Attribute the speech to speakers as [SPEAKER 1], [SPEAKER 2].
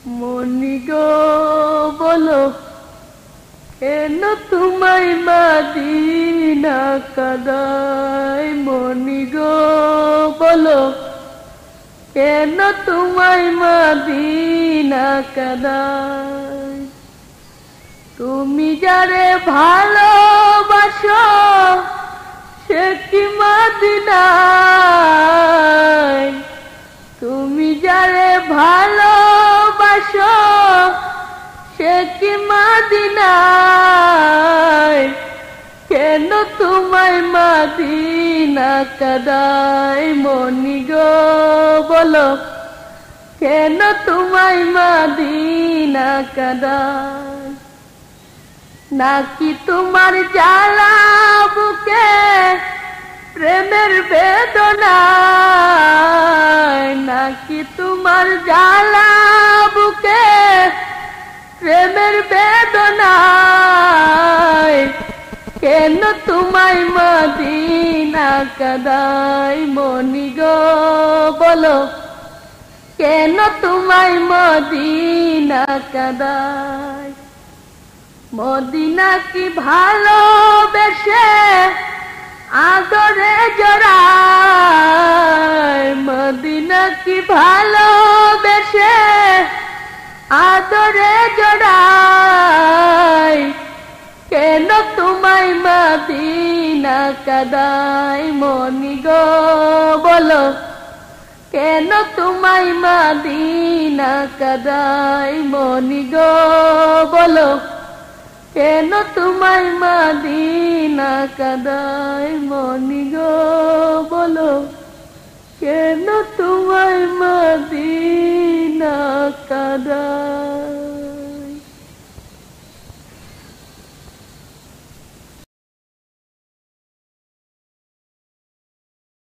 [SPEAKER 1] মনি গো বলো কেন তোমায় মদিনা কাদায়। মনি গো বলো কেন তোমায় মদিনা কাদায়। তুমি যারে ভালোবাসো সে কি মদিনায়। তুমি যারে ভালোবাসো সে কি মদিনায়। কেন তোমায় মদিনা কাদায়। মনি গো বলো কেন তোমায় মদিনা কাদায়। নাকি তোমার জ্বালা বুকে প্রেমের বেদনায়। নাকি তোমার জ্বালা বুকে প্রেমের বেদনায়। কেন তোমায় মদিনা কাদায়। মনি গো বলো কেন তোমায় মদিনা কাদায়। মদিনা কি ভালোবেসে আদরে জড়ায়। মদিনা কি ভালোবেসে আদরে জড়ায়। কেন তোমায় মদিনা কাদায়। মনি গো বলো কেন তোমায় মদিনা কাদায়। মনি গো বলো কেন তোমায় মদিনা কাদায়। মনি গো বলো কেন তোমায় মদিনা কাদায়।